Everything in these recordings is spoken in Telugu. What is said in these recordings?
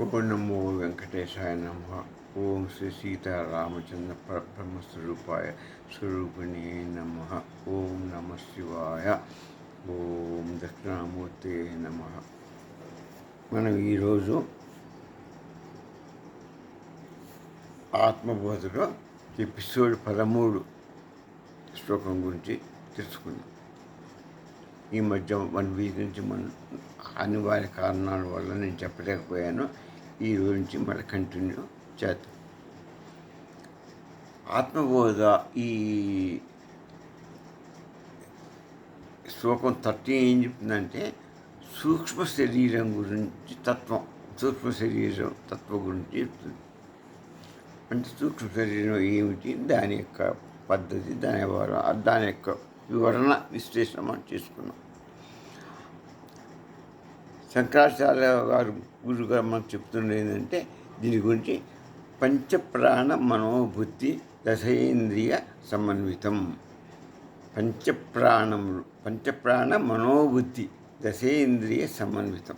ఓం నమో వెంకటేశాయ నమః. ఓం శ్రీ సీతారామచంద్ర పరబ్రహ్మ స్వరూపిణి నమః. ఓం నమ శివాయ. ఓం దక్షిణామూర్తి నమః. మనం ఈరోజు ఆత్మబోధలో ఎపిసోడ్ 13 శ్లోకం గురించి తెలుసుకుందాం. ఈ మధ్య 1 వీక్ నుంచి మనం అనివార్య కారణాల వల్ల నేను చెప్పలేకపోయాను. ఈ రోజు నుంచి మళ్ళీ కంటిన్యూ చేద్దాం. ఆత్మబోధ ఈ శ్లోకం 13 ఏం చెప్తుందంటే సూక్ష్మ శరీరం గురించి సూక్ష్మ శరీరం తత్వం గురించి చెప్తుంది. అంటే సూక్ష్మ శరీరం ఏమిటి, దాని యొక్క పద్ధతి, దాని యొక్క వివరణ విశ్లేషణ మనం చేసుకున్నాం. శంకరాచార్య గారు గురుగారు మనకు చెప్తున్నది ఏంటంటే దీని గురించి పంచప్రాణ మనోబుద్ధి దశేంద్రియ సమన్వితం. పంచప్రాణ మనోబుద్ధి దశేంద్రియ సమన్వితం.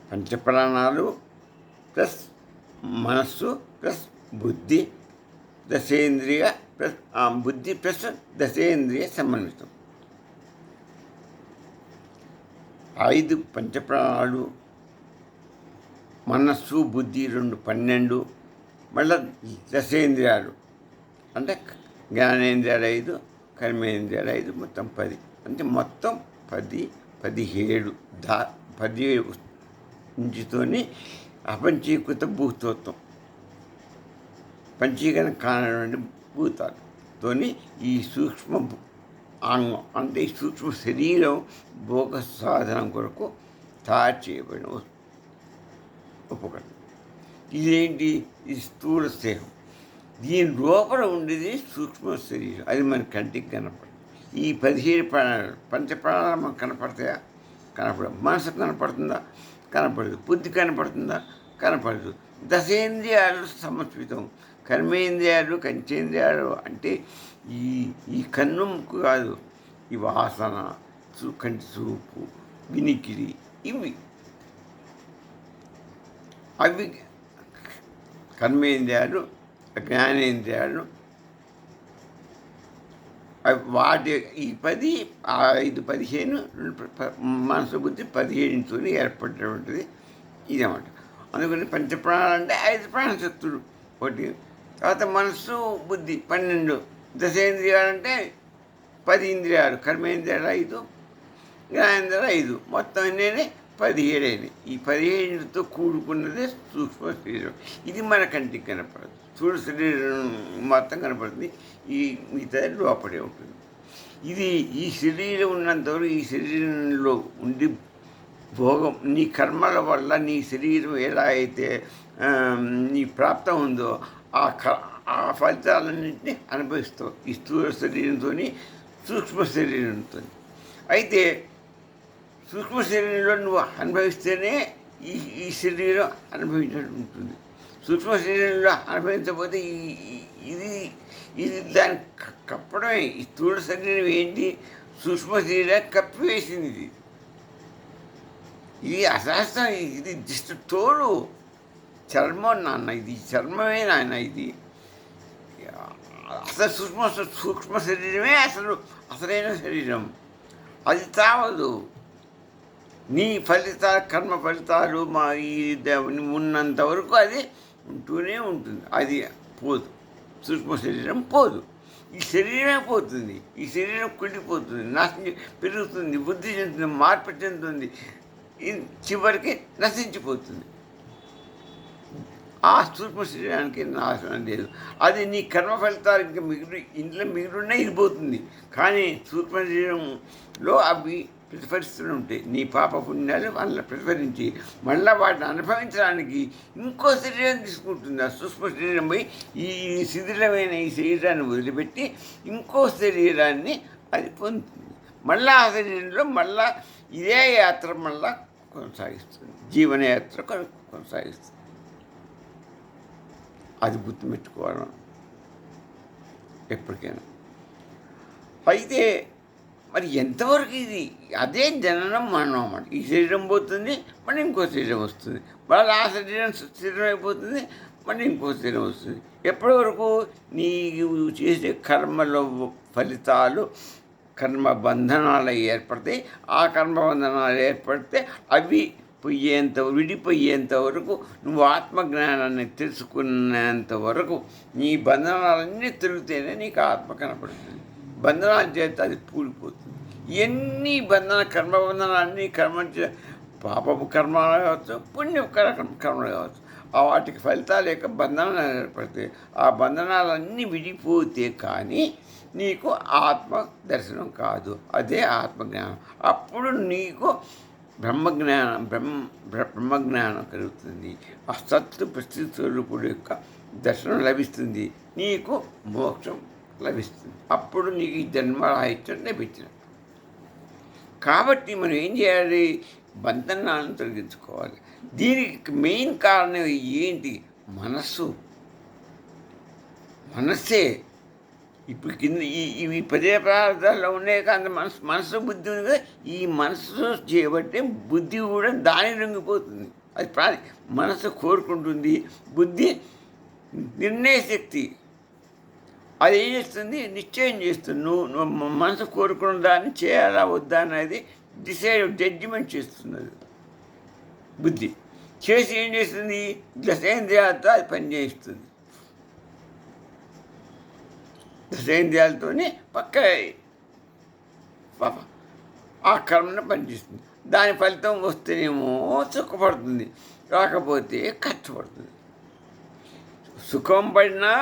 పంచప్రాణాలు ప్లస్ మనస్సు ప్లస్ బుద్ధి దశేంద్రియ ప్లస్ బుద్ధి ప్లస్ దశేంద్రియ సమన్వితం. 5 పంచప్రాణాలు, మనస్సు బుద్ధి 2 12, మళ్ళీ దశేంద్రియాలు అంటే జ్ఞానేంద్రియాలు 5, కర్మేంద్రియాలు 5, మొత్తం 10. అంటే మొత్తం 17 ఇంచుతోని అపంచీకృత భూతత్వం, పంచీకరణ కానటువంటి భూతాలతోని ఈ సూక్ష్మ అంగం అంటే ఈ సూక్ష్మ శరీరం భోగ సాధనం కొరకు తయారు చేయబడిన ఉపకరణం. ఇదేంటి? ఇది స్థూల దేహం. దీని లోపల ఉండేది సూక్ష్మ శరీరం. అది మన కంటికి కనపడదు. ఈ 17 ప్రాణాలు పంచప్రాణాలు మనకు కనపడతాయా? కనపడదు. మనసు కనపడుతుందా? కనపడదు. బుద్ధి కనపడుతుందా? కనపడదు. దశేంద్రియాలు సమర్పితం. కర్మేంద్రియాలు పంచేంద్రియాలు అంటే ఈ కన్ను ముక్కు కాదు, ఈ వాసన, కంటి చూపు, వినికిడి, అవి కర్మేంద్రియాలు, జ్ఞానేంద్రియాలు. వాటి ఈ 10 5 15 మనసు బుద్ధి 17తో ఏర్పడినటువంటిది ఇదన్నమాట. అందుకని పంచప్రాణాలు అంటే 5 ప్రాణశక్తులు ఒకటి. తర్వాత మనస్సు బుద్ధి 12, దశేంద్రియాలు అంటే 10 ఇంద్రియాలు, కర్మేంద్రియాలు 5, జ్ఞానేంద్రియాలు 5, మొత్తం ఎన్ని 17 అయినాయి. ఈ 17తో కూడుకున్నదే సూక్ష్మ శరీరం. ఇది మన కంటికి కనపడదు. స్థూల శరీరం మొత్తం కనపడుతుంది. ఈ మిగతా లోపడే ఉంటుంది. ఈ శరీరం ఉన్నంతవరకు ఈ శరీరంలో ఉండి భోగం, నీ కర్మల వల్ల నీ శరీరం ఎలా అయితే నీ ప్రాప్తం ఉందో ఆ ఫలితాలన్నింటినీ అనుభవిస్తావు ఈ స్థూల శరీరంతో, సూక్ష్మ శరీరంతో. అయితే సూక్ష్మ శరీరంలో నువ్వు అనుభవిస్తేనే ఈ శరీరం అనుభవించినట్టు ఉంటుంది. సూక్ష్మ శరీరంలో అనుభవించకపోతే ఇది దాన్ని కప్పడమే. ఈ స్థూల శరీరం ఏంటి? సూక్ష్మ శరీరాన్ని కప్పివేసింది. ఇది అశాస్త్రం. ఇది జస్ట్ తోలు, చర్మం నాన్న. ఇది చర్మమే నాన్న. ఇది అసలు సూక్ష్మ శరీరమే అసలైన శరీరం. అది తావదు. నీ ఫలితాలు, కర్మ ఫలితాలు ఉన్నంత వరకు అది ఉంటూనే ఉంటుంది. అది పోదు. సూక్ష్మ శరీరం పోదు. ఈ శరీరమే పోతుంది. ఈ శరీరం కుళ్ళిపోతుంది, నాశనం పెరుగుతుంది, బుద్ధి చెందుతుంది, మార్పు చెందుతుంది, చివరికి నశించిపోతుంది. ఆ సూక్ష్మ శరీరానికి నాశనం లేదు. అది నీ కర్మ ఫలితాలు ఇంకా మిగిలిన ఇది పోతుంది. కానీ సూక్ష్మ శరీరంలో అవి ప్రతిఫలిస్తూనే ఉంటాయి. నీ పాప పుణ్యాలు వాళ్ళని ప్రతిఫలించి మళ్ళీ వాటిని అనుభవించడానికి ఇంకో శరీరం తీసుకుంటుంది. ఆ సూక్ష్మ శరీరం పోయి ఈ శిథిలమైన ఈ శరీరాన్ని వదిలిపెట్టి ఇంకో శరీరాన్ని అది పొందుతుంది. మళ్ళీ ఆ శరీరంలో మళ్ళా ఇదే యాత్ర మళ్ళా కొనసాగిస్తుంది. జీవనయాత్ర కొనసాగిస్తుంది. అది గుర్తుపెట్టుకోవాలి ఎప్పటికైనా. అయితే మరి ఎంతవరకు ఇది అదే జననం మరణం అన్నమాట. ఈ శరీరం పోతుంది, మళ్ళీ ఇంకో శరీరం వస్తుంది, మళ్ళీ ఆ శరీరం స్థిరం అయిపోతుంది, మళ్ళీ ఇంకో శరీరం వస్తుంది. ఎప్పటి వరకు నీవు చేసే కర్మల ఫలితాలు కర్మ బంధనాలు ఏర్పడతాయి. ఆ కర్మ బంధనాలు ఏర్పడితే అవి విడిపోయేంత వరకు నువ్వు ఆత్మజ్ఞానాన్ని తెలుసుకునేంత వరకు నీ బంధనాలన్నీ తిరిగితేనే నీకు ఆత్మ కనపడుతుంది. బంధనాలు చేస్తే అది పూడిపోతుంది. ఎన్ని కర్మబంధనాలన్నీ పాపపు కర్మలు కావచ్చు, పుణ్య కర్మలు కావచ్చు, ఆ వాటికి ఫలితాల యొక్క బంధనాలు ఏర్పడతాయి. ఆ బంధనాలన్నీ విడిపోతే కానీ నీకు ఆత్మ దర్శనం కాదు. అదే ఆత్మజ్ఞానం. అప్పుడు నీకు బ్రహ్మజ్ఞానం కలుగుతుంది. ఆ సత్తు ప్రస్థితి స్వరూపుడు యొక్క దర్శనం లభిస్తుంది. నీకు మోక్షం లభిస్తుంది. అప్పుడు నీకు ఈ జన్మరాహిత్యం లభించిన. కాబట్టి మనం ఏం చేయాలి? బంధనాలను తొలగించుకోవాలి. దీనికి మెయిన్ కారణం ఏంటి? మనస్సే. ఇప్పుడు కింద ఇవి పదార్థాల్లో ఉన్నాయి కానీ మనసు బుద్ధి ఉంది కదా. ఈ మనసు చేయబట్టే బుద్ధి కూడా దాని లొంగిపోతుంది. అది మనసు కోరుకుంటుంది. బుద్ధి నిర్ణయ శక్తి అది ఏం చేస్తుంది? నిశ్చయం చేస్తుంది. నువ్వు మనసు కోరుకున్న దాన్ని చేయాలా వద్దా అనేది జడ్జిమెంట్ చేస్తున్నది బుద్ధి. చేసి ఏం చేస్తుంది? దశేంద్రియాలతో అది పనిచేస్తుంది. దశేంద్రియాలతో పాప ఆ కర్మను పనిచేస్తుంది. దాని ఫలితం వస్తేనేమో సుఖపడుతుంది, రాకపోతే కష్టపడుతుంది. సుఖం పడినా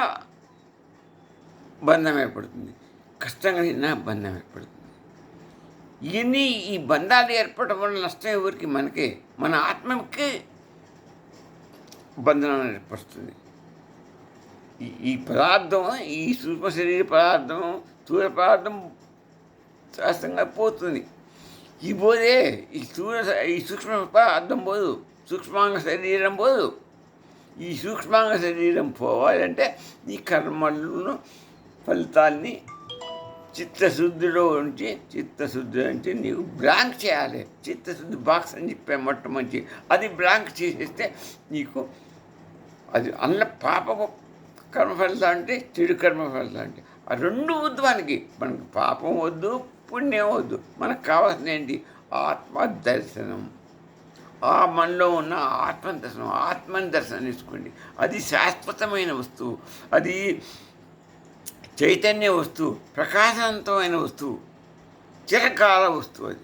బంధం ఏర్పడుతుంది, కష్టం కలిగినా బంధం ఏర్పడుతుంది. ఈ బంధాలు ఏర్పడటం వల్ల నష్టం ఎవరికి? మనకే. మన ఆత్మకే బంధనం ఏర్పడుతుంది. ఈ పదార్థం, ఈ సూక్ష్మ శరీర పదార్థం, స్థూల పదార్థం శాస్త్రంగా పోతుంది. ఈ పోదే ఈ సూక్ష్మ పదార్థం పోదు, సూక్ష్మాంగ శరీరం పోదు. ఈ సూక్ష్మాంగ శరీరం పోవాలంటే ఈ కర్మలను ఫలితాన్ని చిత్తశుద్ధిలో నుంచి నీవు బ్లాంక్ చేయాలి. చిత్తశుద్ధి బాక్స్ అని చెప్పే మొట్టమొదటి అది బ్లాంక్ చేసేస్తే నీకు అది పాపపు కర్మఫలితం అంటే చెడు కర్మఫలితం అంటే ఆ రెండు వద్దు మనకి. మనకు పాపం వద్దు, పుణ్యం వద్దు. మనకు కావాల్సిన ఏంటి? ఆత్మ దర్శనం. ఆ మనలో ఉన్న ఆత్మని దర్శనం తీసుకోండి. అది శాశ్వతమైన వస్తువు, అది చైతన్య వస్తువు, ప్రకాశవంతమైన వస్తువు, చిరకాల వస్తువు. అది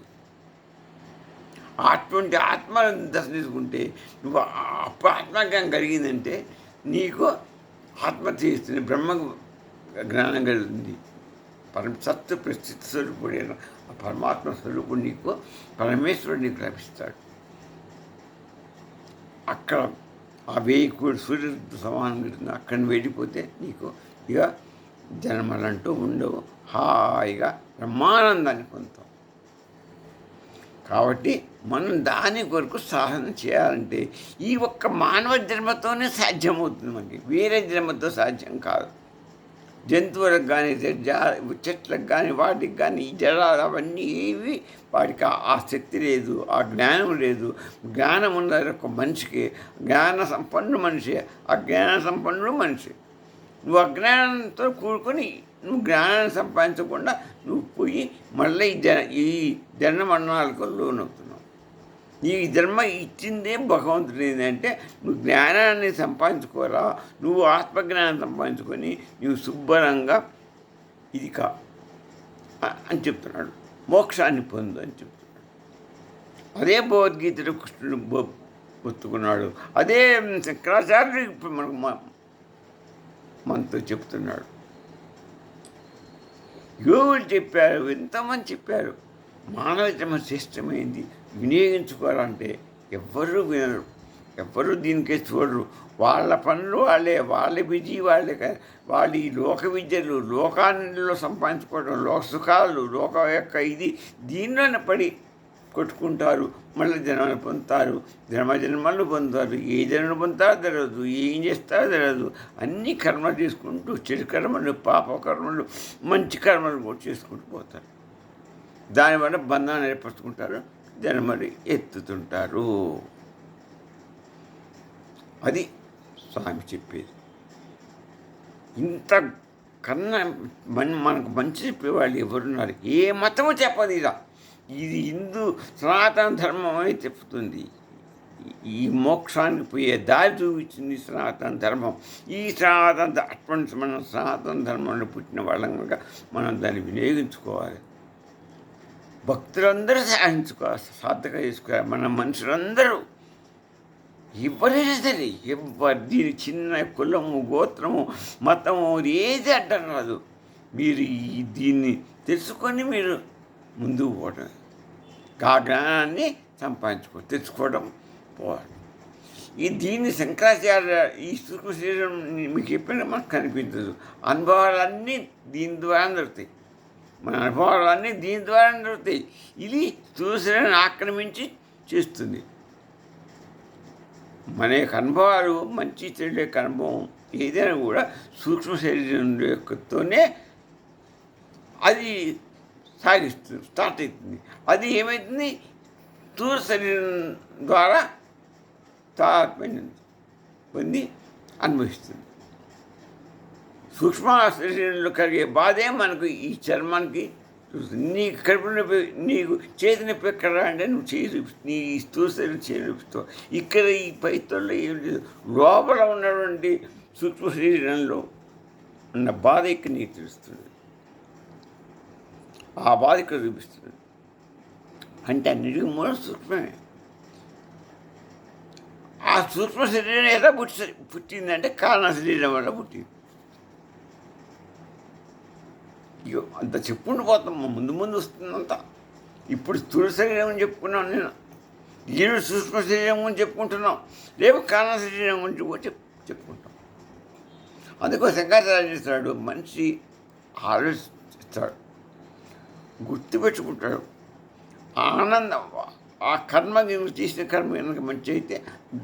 అటువంటి ఆత్మను దర్శనం తీసుకుంటే నువ్వు అప్పుడు ఆత్మజ్ఞానం కలిగిందంటే నీకు ఆత్మ చేస్తుంది, బ్రహ్మ జ్ఞానం కలుగుతుంది. సత్తు ప్రస్థితి స్వరూపుడైన ఆ పరమాత్మ స్వరూపుడు నీకు, పరమేశ్వరుడు నీకు లభిస్తాడు. అక్కడ ఆ 1000 సూర్యుడు సమానంగా ఉంటుంది. అక్కడిని వెళ్ళిపోతే నీకు ఇక జన్మలంటూ ఉండవు. హాయిగా బ్రహ్మానందాన్ని పొందుతాం. కాబట్టి మనం దాని కొరకు సాధన చేయాలంటే ఈ ఒక్క మానవ జన్మతోనే సాధ్యమవుతుంది. మనకి వేరే జన్మతో సాధ్యం కాదు. జంతువులకు కానీ చెట్లకు కానీ వాటికి కానీ ఈ జడాలు అవన్నీ ఏవి వాటికి ఆ శక్తి లేదు, ఆ జ్ఞానం లేదు. జ్ఞానం ఉన్న ఒక మనిషికి జ్ఞాన సంపన్నుడు మనిషి, అజ్ఞాన సంపన్నుడు మనిషి. నువ్వు అజ్ఞానంతో కూడుకొని నువ్వు జ్ఞానాన్ని సంపాదించకుండా నువ్వు పోయి మళ్ళీ ఈ జన్మ మరణాలకు లోనవుతున్నావు. ఈ జన్మ ఇచ్చిందే భగవంతుడు. ఏంటంటే నువ్వు జ్ఞానాన్ని సంపాదించుకోరా, నువ్వు ఆత్మజ్ఞానం సంపాదించుకొని నువ్వు శుభ్రంగా ఇది అని చెప్తున్నాడు. మోక్షాన్ని పొందు అని చెప్తున్నాడు. అదే భగవద్గీతలో కృష్ణుడు ఒత్తుకున్నాడు. అదే శంకరాచార్యుడు ఇప్పుడు మనతో చెప్తున్నాడు. యోగులు చెప్పారు, ఎంతమంది చెప్పారు. మానవ జన్మ శ్రేష్టమైంది, వినియోగించుకోవాలంటే ఎవ్వరూ వినరు, ఎవ్వరూ దీనికే చూడరు. వాళ్ళ పనులు వాళ్ళ బిజీ వాళ్ళే. వాళ్ళు ఈ లోక విద్యలు, లోకాల్లో సంపాదించుకోవడం, లోక సుఖాలు, లోక యొక్క దీనిలోనే పడి కొట్టుకుంటారు. మళ్ళీ జన్మలు పొందుతారు, జన్మలు పొందుతారు. ఏ జన్మలు పొందుతారో తెలియదు, ఏం చేస్తారో తెలియదు. అన్ని కర్మలు చేసుకుంటూ చెడు కర్మలు, పాప కర్మలు, మంచి కర్మలు కూడా చేసుకుంటూ పోతారు. దానివల్ల బంధాన్ని ఏర్పరచుకుంటారు, దాన్ని మరి ఎత్తుతుంటారు. అది స్వామి చెప్పేది. ఇంత కన్నా మనకు మంచి చెప్పేవాళ్ళు ఎవరున్నారు? ఏ మతము చెప్పదు ఇలా. ఇది హిందూ సనాతన ధర్మమే చెప్తుంది. ఈ మోక్షానికి పోయే దారి చూపించింది సనాతన ధర్మం. ఈ అటువంటి మనం సనాతన ధర్మంలో పుట్టిన వాళ్ళంగా మనం దాన్ని వినియోగించుకోవాలి. భక్తులందరూ సాధించుకోవాలి, సార్థక చేసుకోవాలి. మన మనుషులందరూ ఎవరైనా సరే, దీని చిన్న కులము, గోత్రము, మతము ఏది అడ్డం రాదు. మీరు దీన్ని తెలుసుకొని మీరు ముందుకు పోవడం, ఆ జ్ఞానాన్ని తెచ్చుకోవడం పోవాలి. దీన్ని శంకరాచార్య ఈ సూక్ష్మ శరీరం మీకు ఎప్పుడైనా మనకు కనిపించదు. అనుభవాలన్నీ దీని ద్వారా దొరుకుతాయి. మన అనుభవాలన్నీ దీని ద్వారా దొరుకుతాయి. ఇది స్థూల శరీరాన్ని ఆక్రమించి చేస్తుంది. మన యొక్క అనుభవాలు, మంచి చెడు యొక్క అనుభవం ఏదైనా కూడా సూక్ష్మ శరీరం యొక్కతోనే అది సాగిస్తుంది, స్టార్ట్ అవుతుంది. అది ఏమవుతుంది? స్థూల శరీరం ద్వారా తాత్పర్యం పొంది అనుభవిస్తుంది. సూక్ష్మ శరీరంలో కలిగే బాధే మనకు ఈ చర్మానికి చూస్తుంది. నీకు కడుపు నొప్పి, నీకు చేతి నొప్పి ఎక్కడ అంటే నువ్వు చేయి చూపిస్తావు, నీ స్థూల శరీరం చేయి చూపిస్తావు. ఇక్కడ ఈ పైతల్లో ఏం లేదు. లోపల ఉన్నటువంటి సూక్ష్మ శరీరంలో ఉన్న బాధ ఇక్కడ నీకు తెలుస్తుంది. ఆ బాధ ఇక్కడ చూపిస్తుంది. అంటే అన్నిటికీ మూలం సూక్ష్మమే. ఆ సూక్ష్మ శరీరం ఎలా పుట్టిందంటే కారణ శరీరం వల్ల పుట్టింది. ఇక అంత చెప్పుకుంటూ పోతాం, ముందు వస్తుందంతా. ఇప్పుడు స్థూల శరీరం అని చెప్పుకున్నాం, నేను ఈరోజు సూక్ష్మ శరీరం గురించి చెప్పుకుంటున్నాం, రేపు కారణ శరీరం గురించి కూడా చెప్పుకుంటాం. అందుకో శంకరాచార్య చేస్తాడు, మనిషి ఆలోచిస్తాడు, గుర్తుపెట్టుకుంటాడు. ఆనందం, ఆ కర్మ చేసిన కర్మ కనుక మంచి అయితే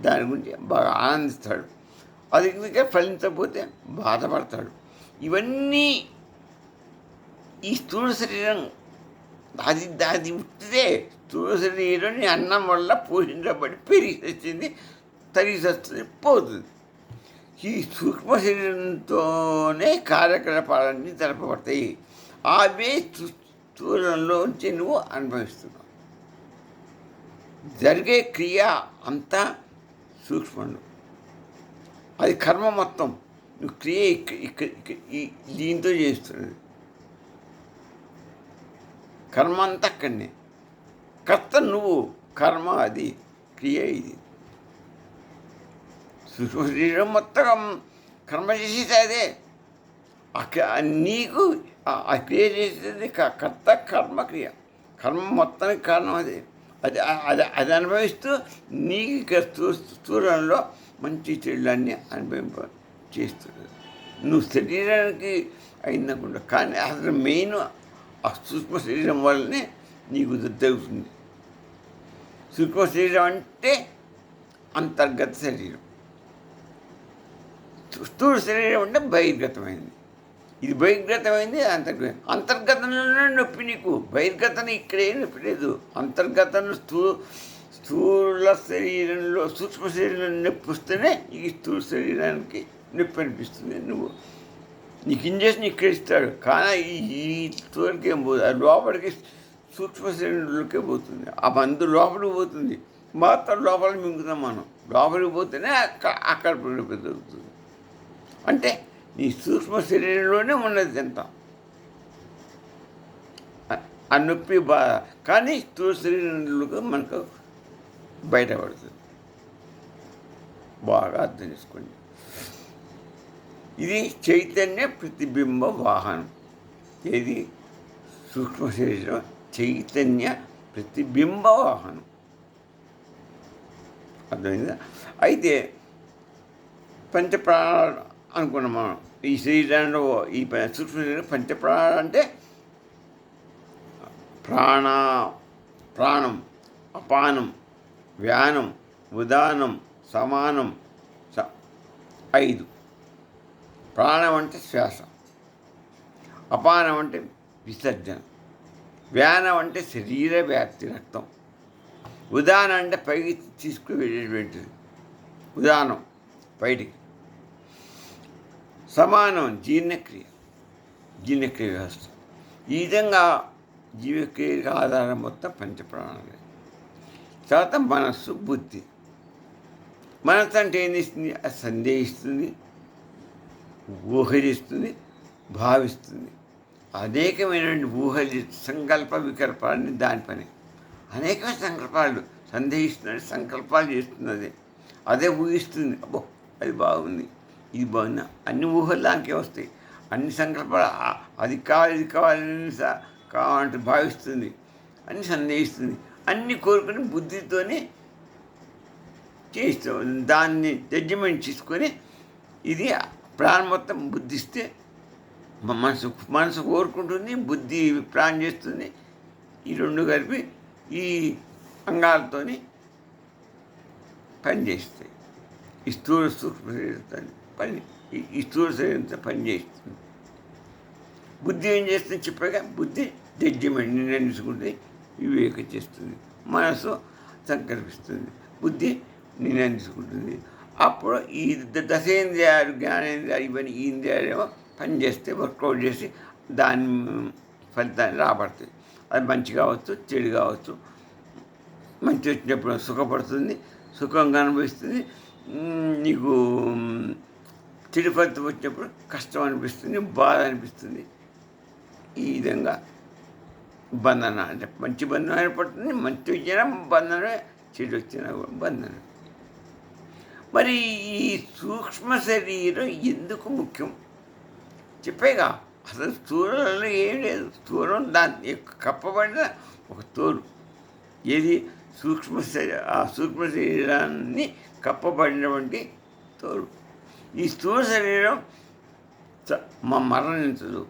దాని గురించి బాగా ఆనందిస్తాడు. అది ఇంకా ఫలించకపోతే బాధపడతాడు. ఇవన్నీ ఈ స్థూల శరీరం అది ఉట్టిదే. స్థూల శరీరం అన్నం వల్ల పోషించబడి పెరిగి వచ్చింది, తరిగి వస్తుంది, పోతుంది. ఈ సూక్ష్మ శరీరంతోనే కార్యకలాపాలన్నీ జరపబడతాయి. అవే స్థూలంలోంచి నువ్వు అనుభవిస్తున్నావు. జరిగే క్రియ అంతా సూక్ష్మంలో, అది కర్మ మొత్తం. నువ్వు క్రియ దీంతో చేస్తున్నది. కర్మ అంతా అక్కడనే. కర్త నువ్వు, కర్మ అది, క్రియ ఇది. సూక్ష్మ శరీరం మొత్తం కర్మ చేసేది అదే. నీకు ఆ క్రియ చేసేది కర్త, కర్మ, క్రియ. కర్మ మొత్తానికి కారణం అదే. అది అది అది అనుభవిస్తూ నీకు స్థూలంలో మంచి చెడులన్నీ అనుభవింప చేస్తుంది. నువ్వు శరీరానికి అయిందనుకుంటా, కానీ అసలు మెయిన్ ఆ సూక్ష్మ శరీరం వల్లనే నీకు జరుగుతుంది. సూక్ష్మ శరీరం అంటే అంతర్గత శరీరం, స్థూల శరీరం అంటే బహిర్గతమైంది. ఇది బహిర్గతమైంది, అంతర్గతంలోనే నొప్పి నీకు. బహిర్గతం ఇక్కడే నొప్పి లేదు. అంతర్గతంలో స్థూల శరీరంలో సూక్ష్మ శరీరం నొప్పి వస్తేనే ఈ స్థూల శరీరానికి నొప్పి అనిపిస్తుంది. నీకు ఇంజక్షన్ ఇక్కడ ఇస్తాడు, కానీ ఈ స్థూలకి ఏం పోతుంది, అది లోపలికి సూక్ష్మ శరీరంలోకే పోతుంది. ఆ మందు లోపలికి పోతుంది, మాత్రం లోపల మింగుతాం మనం. లోపలికి పోతేనే అక్కడ నొప్పి దొరుకుతుంది. అంటే నీ సూక్ష్మ శరీరంలోనే ఉన్నది ఎంత ఆ నొప్పి బాధ, కానీ స్థూల శరీరంలో మనకు బయటపడుతుంది. బాగా అర్థం చేసుకోండి. ఇది చైతన్య ప్రతిబింబ వాహనం. ఏది? సూక్ష్మ శరీరం చైతన్య ప్రతిబింబ వాహనం. అర్థమైందా? అయితే పంచప్రాణాలు అనుకున్నాం మనం. ఈ శరీరంలో ఈ సూక్ష్మ శరీరం పంచప్రాణాలు అంటే ప్రాణం, అపానం, వ్యానం, ఉదానం, సమానం, 5. ప్రాణం అంటే శ్వాస, అపానం అంటే విసర్జన, వ్యానం అంటే శరీర వ్యాప్తి రక్తం. ఉదానం అంటే పైకి తీసుకుని వెళ్ళేటువంటిది. ఉదానం బయటికి. సమానం జీర్ణక్రియ వ్యవస్థ. ఈ విధంగా జీవక్రియకు ఆధారం మొత్తం పంచప్రాణాలే. తర్వాత మనస్సు, బుద్ధి. మనస్సు అంటే ఏం చేస్తుంది? అది సందేహిస్తుంది, ఊహరిస్తుంది, భావిస్తుంది. అనేకమైనటువంటి ఊహలు, సంకల్ప వికల్పాలని దాని పని. అనేకమైన సంకల్పాలు సందేహిస్తున్నది, సంకల్పాలు చేస్తున్నది. అదే ఊహిస్తుంది. అబ్బో అది బాగుంది, ఇది బాగుంది, అన్ని ఊహలు దానికే వస్తాయి. అన్ని సంకల్పాలు అది కావాలి, ఇది కావాలని కావాలంటే భావిస్తుంది, అన్ని సందేహిస్తుంది, అన్ని కోరుకుని బుద్ధితోనే చేస్తూ దాన్ని జడ్జిమెంట్ తీసుకొని ఇది ప్రాణం మొత్తం బుద్ధిస్తే మనసు కోరుకుంటుంది, బుద్ధి ప్లాన్ చేస్తుంది. ఈ రెండు కలిపి ఈ అంగాలతో పనిచేస్తాయి. ఈ స్థూల సూక్ష్మ శరీరంతో ఈ స్థూల శరీరంతో పనిచేస్తుంది. బుద్ధి ఏం చేస్తుంది చెప్పాక? బుద్ధి జడ్జిమెంట్ నిర్ణయించుకుంటే వివేకం చేస్తుంది. మనసు సంకల్పిస్తుంది, బుద్ధి నిర్ణయించుకుంటుంది. అప్పుడు ఈ దశేంద్రియాలు, జ్ఞానేంద్రియాలు, ఇవన్నీ ఈ ఇంద్రియాలు పనిచేస్తే వర్కౌట్ చేసి దాని ఫలితాన్ని రాబడుతుంది. అది మంచి కావచ్చు, చెడు కావచ్చు. మంచి వచ్చినప్పుడు సుఖపడుతుంది, సుఖంగా అనుభవిస్తుంది. నీకు చెడు ఫలితం వచ్చినప్పుడు కష్టం అనిపిస్తుంది, బాధ అనిపిస్తుంది. ఈ విధంగా బంధన అంటే మంచి బంధనం ఏర్పడుతుంది, మంచి వచ్చినా బంధనమే, చెడు వచ్చినా బంధనం. మరి ఈ సూక్ష్మ శరీరం ఎందుకు ముఖ్యం చెప్పేగా? అసలు స్థూలంలో ఏం లేదు. స్థూలం దాన్ని కప్పబడిన ఒక తోలు. ఏది? ఆ సూక్ష్మ శరీరాన్ని కప్పబడినటువంటి తోలు. ఈ స్థూల శరీరం మరణించదు.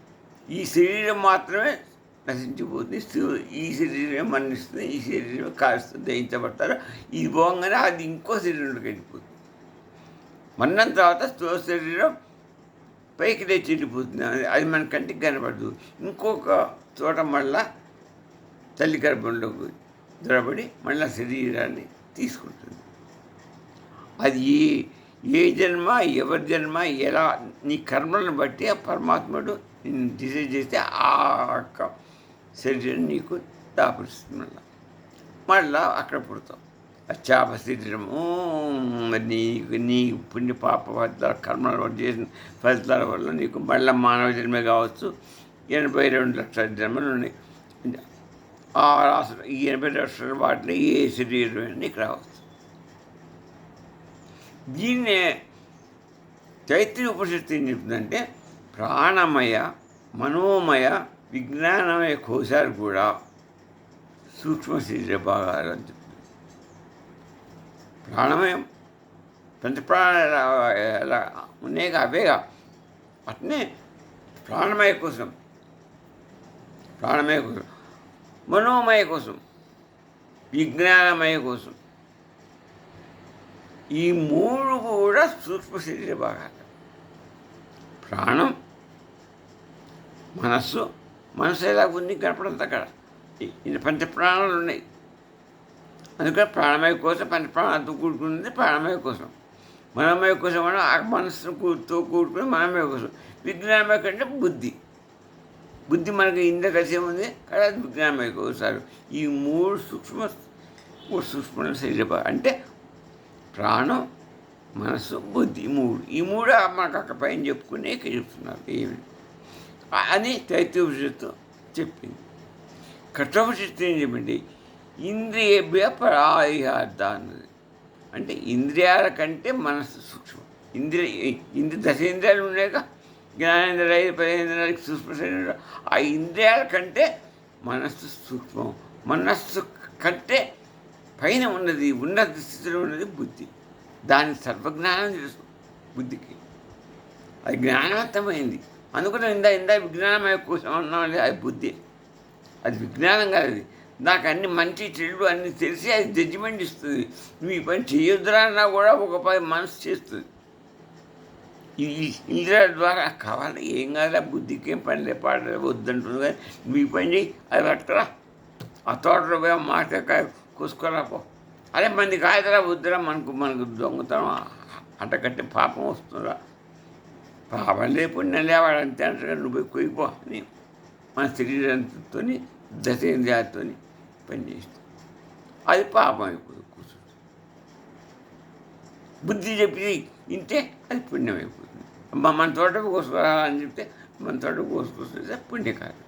ఈ శరీరం మాత్రమే నశించిపోతుంది. ఈ శరీరం మరణిస్తుంది, ఈ శరీరం కాలుస్తుంది, దహించబడతారు. ఇది పోగానే అది ఇంకో శరీరంలోకి వెళ్ళిపోతుంది. మరణం తర్వాత స్థూల శరీరం పైకి లేచి వెళ్ళిపోతుంది. అది మన కంటికి కనపడదు. ఇంకొక చోట మళ్ళా తల్లి గర్భంలోకి దొరబడి మళ్ళా శరీరాన్ని తీసుకుంటుంది. అది ఏ జన్మ, ఎవరి జన్మ, ఎలా నీ కర్మలను బట్టి ఆ పరమాత్ముడు నిన్ను డిసైడ్ చేస్తే ఆ యొక్క శరీరం నీకు దాపరిస్తుంది. మళ్ళా అక్కడ పుడతాం. అత్యాప శరీరము నీ పుణ్య పాప కర్మల వల్ల చేసిన ఫలితాల వల్ల నీకు మళ్ళీ మానవ జన్మే కావచ్చు. 82 లక్షల జన్మలు ఉన్నాయి. ఆ రాష్ట్ర ఈ 82 లక్షల వాటిలో ఏ శరీరం నీకు రావచ్చు. దీన్నే చైత్య ఉపనిషత్తు ఏం చెప్తుందంటే ప్రాణమయ, మనోమయ, విజ్ఞానమయ కోశాలు కూడా సూక్ష్మ శరీర భాగాలు అని చెప్తుంది. ప్రాణమయం పంచప్రాణాలు ఎలా ఉన్నాయిగా అవేగా. అట్నే ప్రాణమయ కోసం, మనోమయ కోసం, విజ్ఞానమయ కోసం, ఈ మూడు కూడా సూక్ష్మ శరీర భాగాలు. ప్రాణం, మనస్సు ఎలా ఉంది కనపడంత అక్కడ. ఇది పంచప్రాణాలు ఉన్నాయి. అందుకని ప్రాణమయ కోసం, పంచప్రాణాలతో కూడుకున్నది ప్రాణమయ కోసం. మనమయ కోసం అంటే ఆ మనస్సుతో కూడుకుని మనమయ కోసం. విజ్ఞానమయ కంటే బుద్ధి మనకి ఇంత కలిసి ఉంది కదా, అది విజ్ఞానమయ కోసాలు. ఈ మూడు సూక్ష్మ శరీర అంటే ప్రాణం, మనస్సు, బుద్ధి, ఈ మూడు మనకు అక్కడ పైన చెప్పుకునే చెప్తున్నారు ఏమి అని తైత్యోపనిషత్తు చెప్పింది. కఠోపనిషత్తు ఏం చెప్పింది? ఇంద్రియభ్య పరాయార్థ అన్నది. అంటే ఇంద్రియాల కంటే మనస్సు సూక్ష్మం. దశేంద్రియాలు ఉన్నాయిగా, జ్ఞానేంద్రియాలు, పదేంద్రియాలకి సూక్ష్మ శరీరం. ఆ ఇంద్రియాల కంటే మనస్సు సూక్ష్మం. మనస్సు కంటే పైన ఉన్నది, ఉన్నత స్థితిలో ఉన్నది బుద్ధి. దాని సర్వజ్ఞానం తెలుసు బుద్ధికి. అది జ్ఞానవంతమైంది. అందుకని ఇందా విజ్ఞానమయ కోసం అన్నామంటే అది బుద్ధి. అది విజ్ఞానం కాదు. అది నాకు అన్ని మంచి చెడు అన్ని తెలిసి అది జడ్జిమెంట్ ఇస్తుంది. నువ్వు ఈ పని చేయొద్దురా అన్నా కూడా ఒక పని మనసు చేస్తుంది. ఈ ఇంద్రియాల ద్వారా కావాలి ఏం కాదా బుద్ధికి ఏం పని పాడ వద్దంటుంది కానీ మీ పని చేయి అది పట్టుకురా ఆ తోటలో పోయి మాటకాయ కూసుకురాపో అదే మంది కాయదరా వద్దురా మనకు దొంగతనం అంటకట్టి పాపం వస్తుందా పాపం లేకుండా లేవాడు అంతే అంటారు నువ్వు పోయి కొయ్యిపో అని మన శరీరంతో దశేంద్రియాలతో పనిచేస్తాం అది పాపం అయిపోతుంది కూర్చుంది బుద్ధి చెప్పి ఇంతే అది పుణ్యం అయిపోతుంది మన తోట కోసుకురాలని చెప్తే మన తోట కోసుకొస్తే పుణ్యకార్యం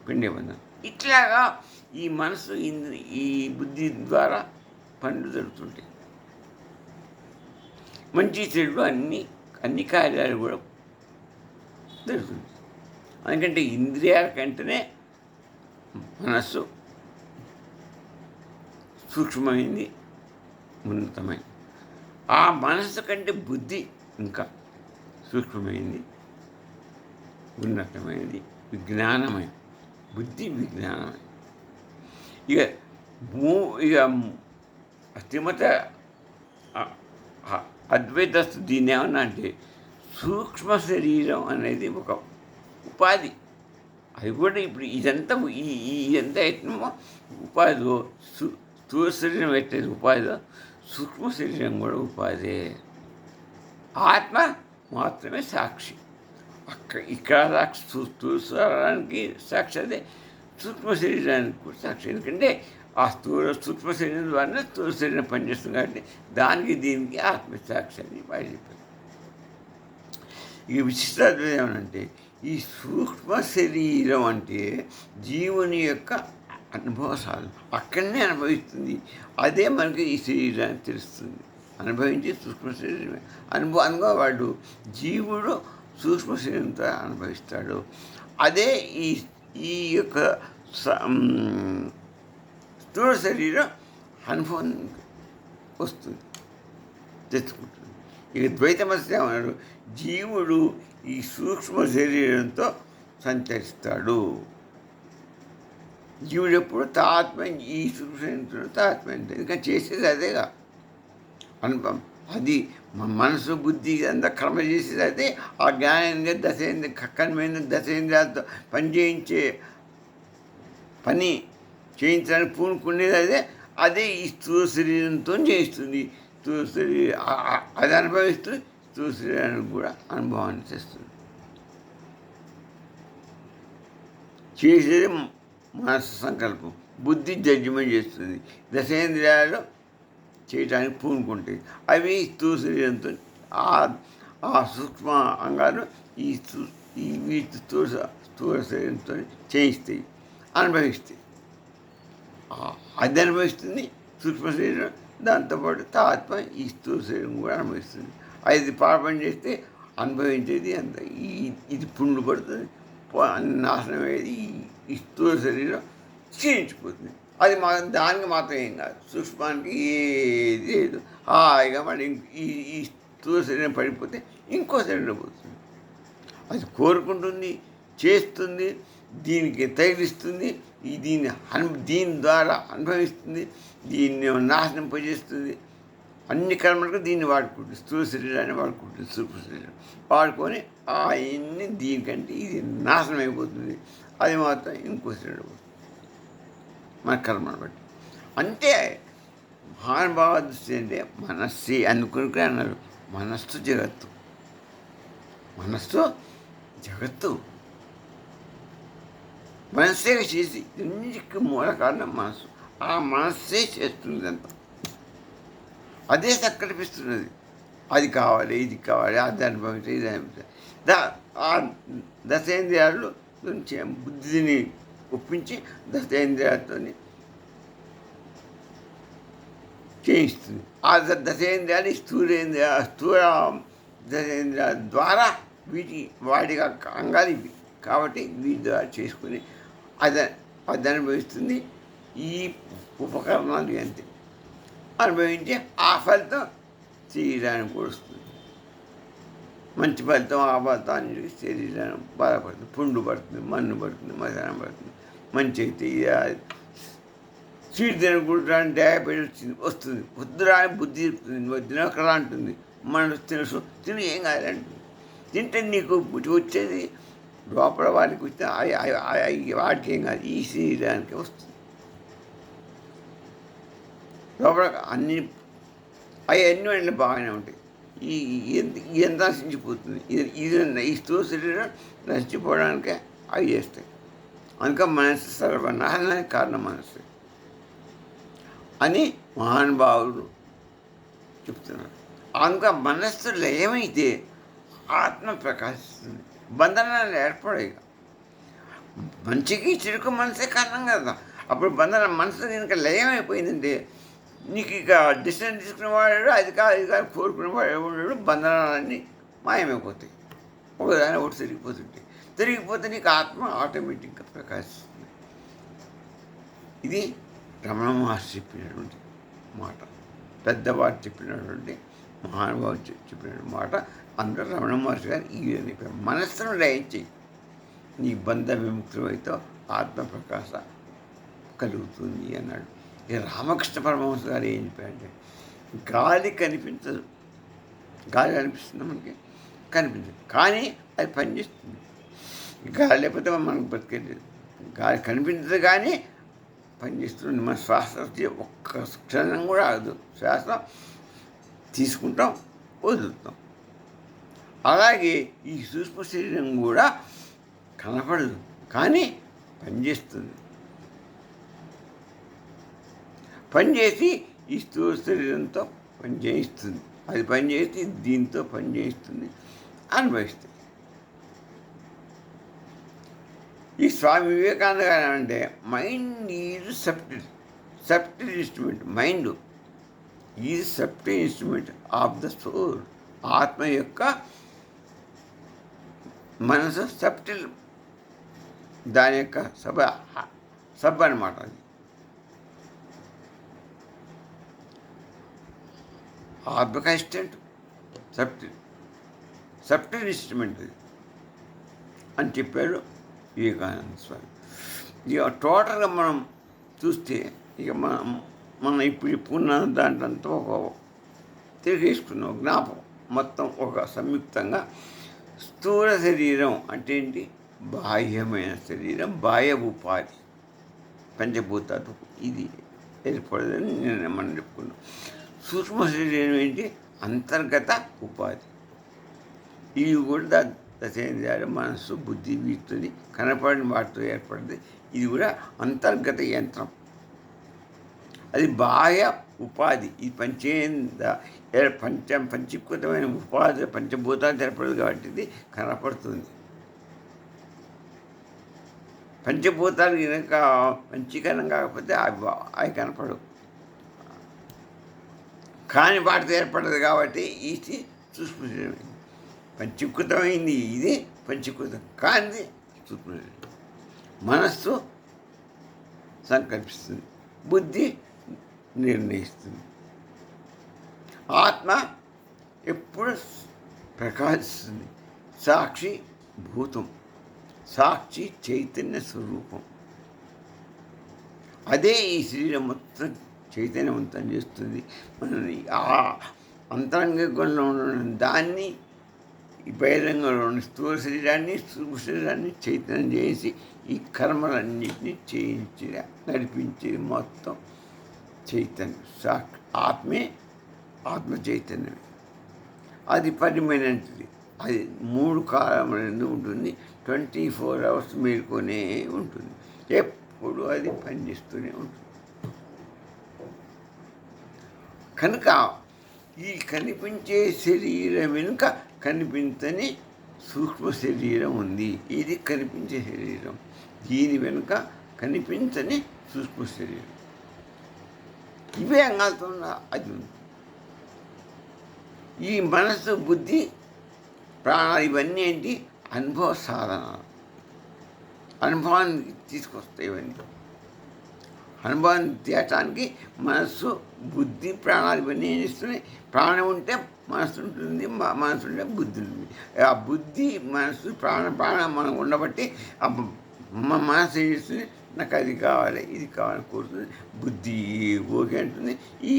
పుణ్యబంధం ఇట్లాగా ఈ మనసు ఈ బుద్ధి ద్వారా పనులు జరుగుతుంటాయి మంచి చెడు అన్ని కార్యాలు కూడా జరుగుతుంది ఎందుకంటే ఇంద్రియాల కంటేనే మనస్సు సూక్ష్మమైంది ఉన్నతమైంది ఆ మనస్సు కంటే బుద్ధి ఇంకా సూక్ష్మమైంది ఉన్నతమైనది విజ్ఞానమైనది బుద్ధి విజ్ఞానమైనది ఇక శ్రీమత అద్వైతస్తు దీన్ని ఏమన్నా అంటే సూక్ష్మ శరీరం అనేది ఒక ఉపాధి అది కూడా ఇప్పుడు ఇదంతా ఇదంతా ఎట్టినమో ఉపాధిలో స్థూల శరీరం పెట్టేది ఉపాధిలో సూక్ష్మ శరీరం కూడా ఉపాధి ఆత్మ మాత్రమే సాక్షి ఇక్కడ స్థూల శరీరానికి సాక్షి అదే సూక్ష్మ శరీరానికి కూడా సాక్షి ఎందుకంటే ఆ సూక్ష్మ శరీరం ద్వారా స్థూల శరీరం పనిచేస్తుంది కాబట్టి దానికి దీనికి ఆత్మసాక్షి అని వాళ్ళు చెప్పారు ఇక విశిష్టత ఏమనంటే ఈ సూక్ష్మ శరీరం అంటే జీవుని యొక్క అనుభవ సాధన అక్కడనే అనుభవిస్తుంది అదే మనకి ఈ శరీరాన్ని తెలుస్తుంది అనుభవించి సూక్ష్మ శరీరమే అనుభవంగా వాడు జీవుడు సూక్ష్మ శరీరంతో అనుభవిస్తాడు అదే ఈ యొక్క స్థూల శరీరం అనుభవం వస్తుంది తెచ్చుకుంటుంది ఇక ద్వైతమస్య ఏమన్నాడు జీవుడు ఈ సూక్ష్మ శరీరంతో సంచరిస్తాడు జీవుడు ఎప్పుడు తాత్మ ఈ సూక్ష్మ శరీరంతో తాత్మ ఇంకా చేసేది అదేగా అనుభవం అది మనసు బుద్ధి అంతా కర్మ చేసేది అదే ఆ జ్ఞానేంద్రియ దశేంద్రియ కర్మేంద్రియ దశేంద్రియాలతో పని చేయించడానికి పూనుకునేది అదే ఈ స్థూల శరీరంతో చేస్తుంది స్థూల శరీరం అది అనుభవిస్తూ స్థూల శరీరానికి కూడా అనుభవాన్ని తెస్తుంది చేసేది మనసు సంకల్పం బుద్ధి జడ్జిమెంట్ చేస్తుంది దశేంద్రియాలు చేయడానికి పూనుకుంటాయి అవి స్థూల శరీరంతో ఆ సూక్ష్మ అంగాలు ఈ స్థూల శరీరంతో చేయిస్తాయి అనుభవిస్తాయి అది అనుభవిస్తుంది సూక్ష్మ శరీరం దాంతోపాటు ఆత్మ ఈ స్థూల శరీరం కూడా అనుభవిస్తుంది అది పాపం చేస్తే అనుభవించేది అంత ఇది పుండు పడుతుంది నాశనం అయ్యేది ఈ స్థూల శరీరం క్షీణించిపోతుంది అది దానికి మాత్రం ఏం కాదు సూక్ష్మానికి ఏది లేదు హాయిగా మళ్ళీ ఈ స్థూల శరీరం పడిపోతే ఇంకో శరీరం పోతుంది అది కోరుకుంటుంది చేస్తుంది దీనికి తగిలిస్తుంది దీని ద్వారా అనుభవిస్తుంది దీన్ని నాశనింపజేస్తుంది అన్ని కర్మలకు దీన్ని వాడుకుంటుంది స్థూల శరీరాన్ని వాడుకుంటుంది సూక్ష్మ శరీరం వాడుకొని అవన్నీ దీనికంటే ఇది నాశనం అయిపోతుంది అది మాత్రం ఇంకో శరీరం పోతుంది మన కర్మను బట్టి అంటే మహానుభావ దృష్టి అంటే మనస్సే అనుకుని అన్నారు మనస్సు జగత్తు మనస్సే చేసి అన్నిటికీ మూల కారణం మనస్సు ఆ మనస్సే చేస్తుంది అంతా అదే సంకల్పిస్తున్నది అది కావాలి ఇది కావాలి అది అనుభవించాలి ఇది అనుభవించాలి ఆ దశేంద్రియాలు బుద్ధిని ఒప్పించి దశేంద్రియాలతో చేయిస్తుంది ఆ దశేంద్రియాలు స్థూల దశేంద్రియాల ద్వారా వాటి అంగాలు ఇవి కాబట్టి వీటి ద్వారా చేసుకుని అది అనుభవిస్తుంది ఈ ఉపకరణాలు అంతే అనుభవించి ఆ ఫలితం శరీరానికి కూడా వస్తుంది మంచి ఫలితం ఆ ఫలితం అన్నిటికీ శరీరాన్ని బాధపడుతుంది పుండు పడుతుంది మన్ను పడుతుంది మసానం పడుతుంది మంచి అయితే స్వీట్ తినకూడదు డయాబెటీస్ వస్తుంది వద్దురా అని బుద్ధి చెప్తుంది దినకరా అంటుంది మనకు తెలుసు, తిని ఏం కాదండి. తింటే నీకు ఇటు వచ్చేది లోపల వారికి వస్తే వాటికి ఏం కాదు, ఈ శరీరానికి వస్తుంది. లోపల అన్ని అవన్నీ బాగానే ఉంటాయి. ఈ ఎంత నశించిపోతుంది. ఈ స్థూల శరీరం నశించిపోవడానికే అవి చేస్తాయి. అందుకే మనసు సర్వనాశనానికి కారణం మనసు అని మహానుభావులు చెప్తున్నారు. అందుకే మనస్సు లయమైతే ఆత్మ ప్రకాశిస్తుంది, బంధనాలు ఏర్పడాయి. మంచికి చెడుకు మనసే కారణం కదా. అప్పుడు మనసు కనుక లయం అయిపోయిందంటే నీకు ఇక డిసిషన్ తీసుకునేవాడు అది కాదు కోరుకునేవాడు ఉండడు, బంధనాలన్నీ మాయమైపోతాయి. ఒకదాని ఒకటి తిరిగిపోతే నీకు ఆత్మ ఆటోమేటిక్గా ప్రకాశిస్తుంది. ఇది రమణ మహర్షి చెప్పినటువంటి మాట, పెద్దవారు చెప్పినటువంటి మహానుభావులు చెప్పినటువంటి మాట. అందరూ రమణ మహర్షి గారు ఈ విధంగా మనస్సును లయం చేయి, నీ బంధ విముక్తులైతే ఆత్మ ప్రకాశ కలుగుతుంది అన్నాడు. ఇక రామకృష్ణ పరమహంస గారు ఏం చెప్పారంటే, గాలి కనిపించదు, గాలి కనిపిస్తుంది మనకి, కనిపించదు, కానీ అది పనిచేస్తుంది. గాలి లేకపోతే మనకు బతికేది. గాలి కనిపించదు కానీ పనిచేస్తుంది. మన శ్వాస ఒక్క క్షణం కూడా ఆగదు. శ్వాస తీసుకుంటాం, వదులుతాం. అలాగే ఈ సూక్ష్మ శరీరం కూడా కనపడదు కానీ పనిచేస్తుంది. పనిచేసి ఈ స్థూల శరీరంతో పనిచేయిస్తుంది. అది పనిచేసి దీంతో పనిచేయిస్తుంది, అనుభవిస్తుంది. ఈ స్వామి వివేకానంద గారు అంటే mind is subtle instrument. Mind is subtle instrument of the soul. ఆత్మ యొక్క మనసు సబ్టిల్, దాని యొక్క సబ్ అనమాట. అది ఆత్మక అసిస్టెంట్, సబ్టిల్ ఇన్స్ట్రుమెంట్ అది అని చెప్పాడు వివేకానంద స్వామి. ఇక టోటల్గా మనం చూస్తే ఇక మనం ఇప్పుడు దాంట్లో ఒక తిరిగేసుకున్నాం జ్ఞాపకం మొత్తం ఒక సంయుక్తంగా. స్థూల శరీరం అంటే ఏంటి? బాహ్యమైన శరీరం, బాహ్య ఉపాధి, పంచభూతాలు ఇది ఏర్పడదని మనం చెప్పుకున్నాం. సూక్ష్మ శరీరం ఏంటి? అంతర్గత ఉపాధి. ఇవి కూడా దశేంద్రియాలు, మనస్సు, బుద్ధి, వీటిని కనపడిన వాటితో ఏర్పడింది. ఇది కూడా అంతర్గత యంత్రం, అది బాహ్య ఉపాధి. ఈ పంచీకృతమైన ఉపాధి పంచభూతాలు ఏర్పడదు కాబట్టి ఇది కనపడుతుంది. పంచభూతాలు కనుక పంచీకరణం కాకపోతే అవి కనపడవు. కానీ వాటితో ఏర్పడదు కాబట్టి ఇది సూక్ష్మ శరీరం. పంచీకృతమైంది ఇది, పంచీకృతం కానీ సూక్ష్మ శరీరం. మనస్సు సంకల్పిస్తుంది, బుద్ధి నిర్ణయిస్తుంది, ఆత్మ ఎప్పుడు ప్రకాశిస్తుంది. సాక్షి భూతం, సాక్షి చైతన్య స్వరూపం. అదే ఈ శరీరం మొత్తం చైతన్యవంతం చేస్తుంది. మనని ఆ అంతరంగంలో ఉన్న దాన్ని, ఈ బహిరంగంలో ఉన్న స్థూల శరీరాన్ని, సూక్ష్మ శరీరాన్ని చైతన్యం చేసి ఈ కర్మలన్నింటినీ చేయించి నడిపించేది మొత్తం చైతన్యం. ఆత్మే, ఆత్మ చైతన్యమే. అది పరిమైనది. అది 3 కాలములందు ఉంటుంది. 24 hours మేల్కొనే ఉంటుంది. ఎప్పుడు అది పనిచేస్తూనే ఉంటుంది. కనుక ఈ కనిపించే శరీరం వెనుక కనిపించని సూక్ష్మ శరీరం ఉంది. ఇది కనిపించే శరీరం, దీని వెనుక కనిపించని సూక్ష్మ శరీరం. ఇవే అంగాలతో అది ఉంది. ఈ మనసు, బుద్ధి, ప్రాణాలు ఇవన్నీ ఏంటి? అనుభవ సాధనాలు. అనుభవాన్ని తీసుకొస్తాయి. ఇవన్నీ అనుభవాన్ని తీయటానికి మనస్సు, బుద్ధి, ప్రాణాలు ఇవన్నీ ఏం చేస్తున్నాయి? ప్రాణం ఉంటే మనసు ఉంటుంది, మనసు ఉంటే బుద్ధి ఉంటుంది. ఆ బుద్ధి, మనసు, ప్రాణం మనం ఉండబట్టి మనసు ఏం చేస్తుంది? నాకు అది కావాలి, ఇది కావాలని కోరుతుంది. బుద్ధి ఓకే అంటుంది. ఈ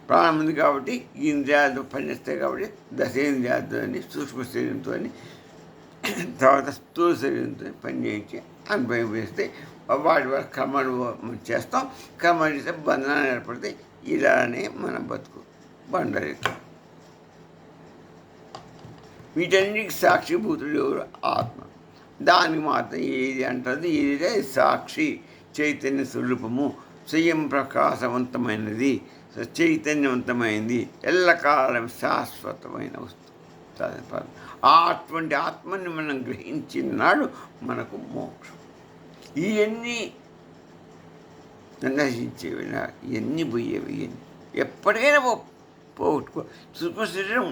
ప్రాణం ఉంది కాబట్టి ఈ ఇంద్రియాలతో పనిచేస్తాయి కాబట్టి దశేంద్రియాలతో సూక్ష్మ శరీరంతో తర్వాత స్థూల శరీరంతో పనిచేయించి అనుభవం వేస్తే వాటి వల్ల కర్మలు మనం చేస్తాం. కర్మలు చేస్తే బంధనాలు ఏర్పడితే ఇలానే మన బతుకు బండరేస్తాం. వీటన్నిటికి సాక్షిభూతుడు ఎవరు? ఆత్మ. దానికి మాత్రం ఏది అంటుంది? ఏది సాక్షి చైతన్య స్వరూపము, స్వయం ప్రకాశవంతమైనది, చైతన్యవంతమైనది, ఎల్లకాలం శాశ్వతమైన వస్తువు. అటువంటి ఆత్మని మనం గ్రహించినాడు మనకు మోక్షం. ఇవన్నీ నశించేవి, ఇవన్నీ పోయేవి, ఇవన్నీ ఎప్పటికైనా పోగొట్టుకో. సూక్ష్మ శరీరం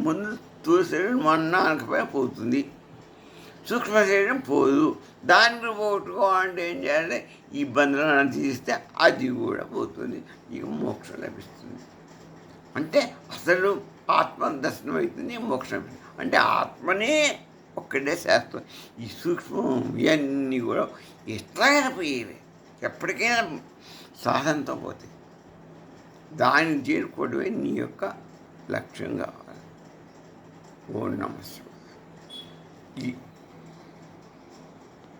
ముందు స్థూల శరీరం మన్నాకపోయినా పోతుంది, సూక్ష్మ శరీరం పోదు. దాన్ని పోగొట్టుకోవాలంటే ఏం చేయాలి? ఈ బంధనాలను తీస్తే అది కూడా పోతుంది, ఇక మోక్షం లభిస్తుంది. అంటే అసలు ఆత్మ దర్శనం అవుతుంది, మోక్షం. అంటే ఆత్మనే ఒక్కడే శాస్త్రం. ఈ సూక్ష్మం ఇవన్నీ కూడా ఎట్లాగైనా పోయేవి, ఎప్పటికైనా సాధనతో పోతాయి. దాన్ని చేరుకోవడమే నీ యొక్క లక్ష్యం కావాలి. ఓం నమః శివాయ.